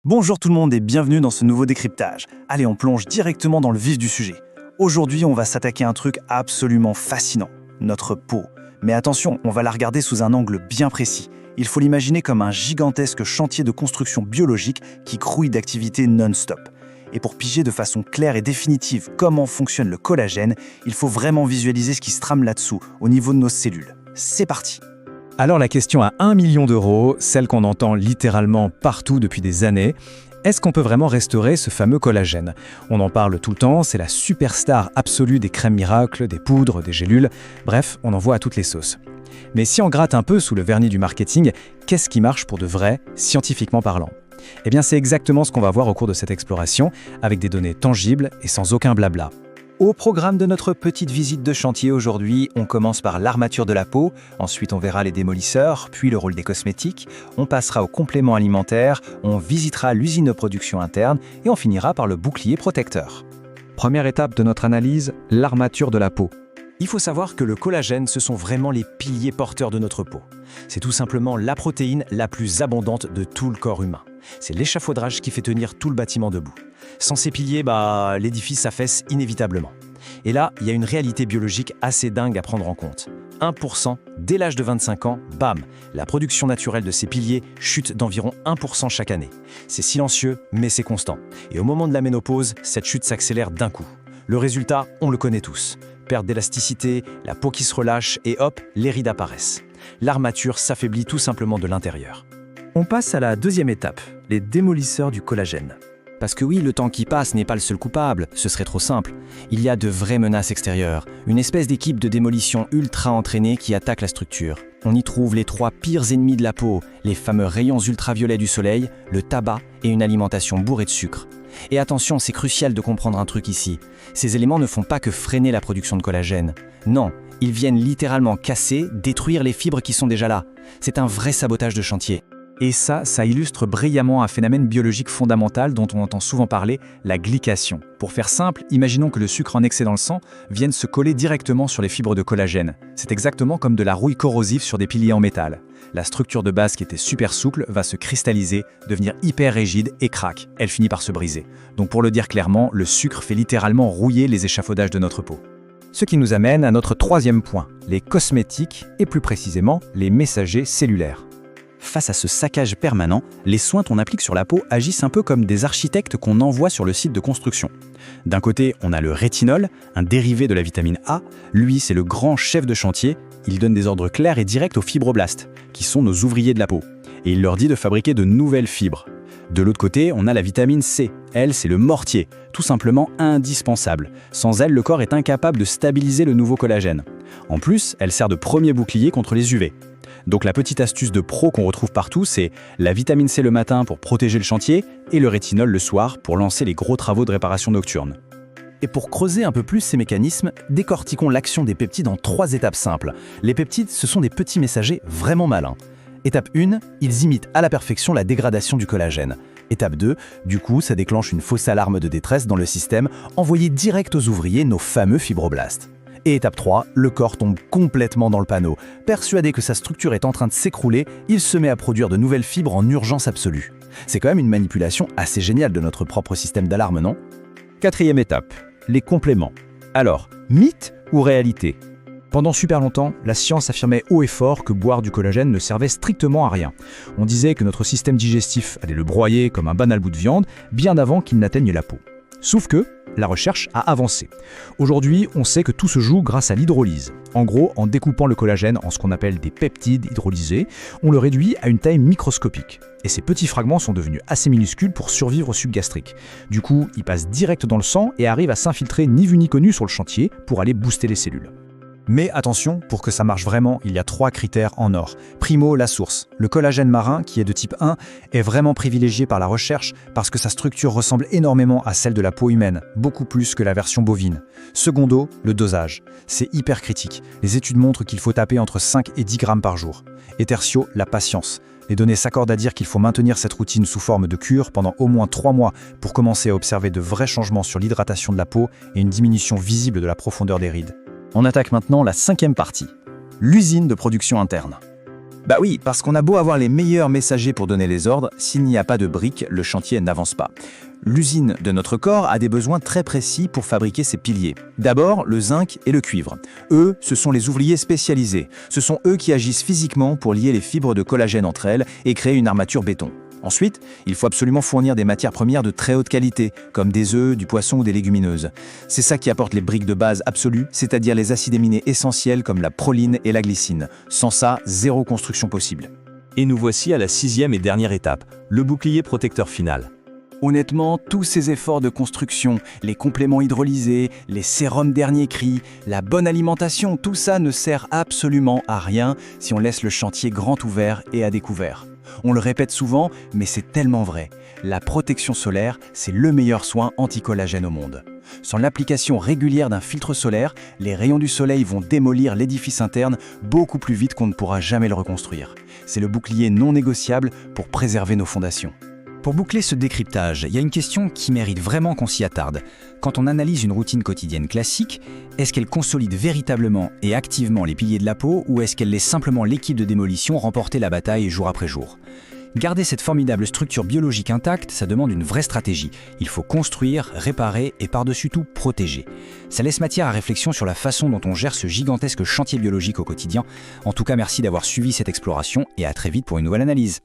Bonjour tout le monde et bienvenue dans ce nouveau décryptage. Allez, on plonge directement dans le vif du sujet. Aujourd'hui, on va s'attaquer à un truc absolument fascinant, notre peau. Mais attention, on va la regarder sous un angle bien précis. Il faut l'imaginer comme un gigantesque chantier de construction biologique qui grouille d'activités non-stop. Et pour piger de façon claire et définitive comment fonctionne le collagène, il faut vraiment visualiser ce qui se trame là-dessous, au niveau de nos cellules. C'est parti! Alors la question à 1 million d'euros, celle qu'on entend littéralement partout depuis des années, est-ce qu'on peut vraiment restaurer ce fameux collagène? On en parle tout le temps, c'est la superstar absolue des crèmes miracles, des poudres, des gélules, bref, on en voit à toutes les sauces. Mais si on gratte un peu sous le vernis du marketing, qu'est-ce qui marche pour de vrai, scientifiquement parlant? Eh bien c'est exactement ce qu'on va voir au cours de cette exploration, avec des données tangibles et sans aucun blabla. Au programme de notre petite visite de chantier aujourd'hui, on commence par l'armature de la peau, ensuite on verra les démolisseurs, puis le rôle des cosmétiques, on passera aux compléments alimentaires, on visitera l'usine de production interne et on finira par le bouclier protecteur. Première étape de notre analyse, l'armature de la peau. Il faut savoir que le collagène, ce sont vraiment les piliers porteurs de notre peau. C'est tout simplement la protéine la plus abondante de tout le corps humain. C'est l'échafaudrage qui fait tenir tout le bâtiment debout. Sans ces piliers, l'édifice s'affaisse inévitablement. Et là, il y a une réalité biologique assez dingue à prendre en compte. 1%, dès l'âge de 25 ans, bam, la production naturelle de ces piliers chute d'environ 1% chaque année. C'est silencieux, mais c'est constant. Et au moment de la ménopause, cette chute s'accélère d'un coup. Le résultat, on le connaît tous. Perte d'élasticité, la peau qui se relâche et hop, les rides apparaissent. L'armature s'affaiblit tout simplement de l'intérieur. On passe à la deuxième étape, les démolisseurs du collagène. Parce que oui, le temps qui passe n'est pas le seul coupable, ce serait trop simple. Il y a de vraies menaces extérieures, une espèce d'équipe de démolition ultra entraînée qui attaque la structure. On y trouve les 3 pires ennemis de la peau, les fameux rayons ultraviolets du soleil, le tabac et une alimentation bourrée de sucre. Et attention, c'est crucial de comprendre un truc ici. Ces éléments ne font pas que freiner la production de collagène. Non, ils viennent littéralement casser, détruire les fibres qui sont déjà là. C'est un vrai sabotage de chantier. Et ça illustre brillamment un phénomène biologique fondamental dont on entend souvent parler, la glycation. Pour faire simple, imaginons que le sucre en excès dans le sang vienne se coller directement sur les fibres de collagène. C'est exactement comme de la rouille corrosive sur des piliers en métal. La structure de base qui était super souple va se cristalliser, devenir hyper rigide et craque. Elle finit par se briser. Donc pour le dire clairement, le sucre fait littéralement rouiller les échafaudages de notre peau. Ce qui nous amène à notre troisième point, les cosmétiques et plus précisément les messagers cellulaires. Face à ce saccage permanent, les soins qu'on applique sur la peau agissent un peu comme des architectes qu'on envoie sur le site de construction. D'un côté, on a le rétinol, un dérivé de la vitamine A. Lui, c'est le grand chef de chantier. Il donne des ordres clairs et directs aux fibroblastes, qui sont nos ouvriers de la peau. Et il leur dit de fabriquer de nouvelles fibres. De l'autre côté, on a la vitamine C. Elle, c'est le mortier, tout simplement indispensable. Sans elle, le corps est incapable de stabiliser le nouveau collagène. En plus, elle sert de premier bouclier contre les UV. Donc la petite astuce de pro qu'on retrouve partout, c'est la vitamine C le matin pour protéger le chantier et le rétinol le soir pour lancer les gros travaux de réparation nocturne. Et pour creuser un peu plus ces mécanismes, décortiquons l'action des peptides en 3 étapes simples. Les peptides, ce sont des petits messagers vraiment malins. Étape 1, ils imitent à la perfection la dégradation du collagène. Étape 2, du coup, ça déclenche une fausse alarme de détresse dans le système, envoyée direct aux ouvriers, nos fameux fibroblastes. Et étape 3, le corps tombe complètement dans le panneau. Persuadé que sa structure est en train de s'écrouler, il se met à produire de nouvelles fibres en urgence absolue. C'est quand même une manipulation assez géniale de notre propre système d'alarme, non? Quatrième étape, les compléments. Alors, mythe ou réalité? Pendant super longtemps, la science affirmait haut et fort que boire du collagène ne servait strictement à rien. On disait que notre système digestif allait le broyer comme un banal bout de viande, bien avant qu'il n'atteigne la peau. Sauf que la recherche a avancé. Aujourd'hui, on sait que tout se joue grâce à l'hydrolyse. En gros, en découpant le collagène en ce qu'on appelle des peptides hydrolysés, on le réduit à une taille microscopique. Et ces petits fragments sont devenus assez minuscules pour survivre au suc gastrique. Du coup, ils passent direct dans le sang et arrivent à s'infiltrer ni vu ni connu sur le chantier pour aller booster les cellules. Mais attention, pour que ça marche vraiment, il y a 3 critères en or. Primo, la source. Le collagène marin, qui est de type 1, est vraiment privilégié par la recherche parce que sa structure ressemble énormément à celle de la peau humaine, beaucoup plus que la version bovine. Secondo, le dosage. C'est hyper critique. Les études montrent qu'il faut taper entre 5 et 10 grammes par jour. Et tertio, la patience. Les données s'accordent à dire qu'il faut maintenir cette routine sous forme de cure pendant au moins 3 mois pour commencer à observer de vrais changements sur l'hydratation de la peau et une diminution visible de la profondeur des rides. On attaque maintenant la 5e partie, l'usine de production interne. Bah oui, parce qu'on a beau avoir les meilleurs messagers pour donner les ordres, s'il n'y a pas de briques, le chantier n'avance pas. L'usine de notre corps a des besoins très précis pour fabriquer ces piliers. D'abord, le zinc et le cuivre. Eux, ce sont les ouvriers spécialisés. Ce sont eux qui agissent physiquement pour lier les fibres de collagène entre elles et créer une armature béton. Ensuite, il faut absolument fournir des matières premières de très haute qualité, comme des œufs, du poisson ou des légumineuses. C'est ça qui apporte les briques de base absolues, c'est-à-dire les acides aminés essentiels comme la proline et la glycine. Sans ça, zéro construction possible. Et nous voici à la 6e et dernière étape, le bouclier protecteur final. Honnêtement, tous ces efforts de construction, les compléments hydrolysés, les sérums dernier cri, la bonne alimentation, tout ça ne sert absolument à rien si on laisse le chantier grand ouvert et à découvert. On le répète souvent, mais c'est tellement vrai. La protection solaire, c'est le meilleur soin anti-collagène au monde. Sans l'application régulière d'un filtre solaire, les rayons du soleil vont démolir l'édifice interne beaucoup plus vite qu'on ne pourra jamais le reconstruire. C'est le bouclier non négociable pour préserver nos fondations. Pour boucler ce décryptage, il y a une question qui mérite vraiment qu'on s'y attarde. Quand on analyse une routine quotidienne classique, est-ce qu'elle consolide véritablement et activement les piliers de la peau ou est-ce qu'elle laisse simplement l'équipe de démolition remporter la bataille jour après jour ? Garder cette formidable structure biologique intacte, ça demande une vraie stratégie. Il faut construire, réparer et par-dessus tout protéger. Ça laisse matière à réflexion sur la façon dont on gère ce gigantesque chantier biologique au quotidien. En tout cas, merci d'avoir suivi cette exploration et à très vite pour une nouvelle analyse.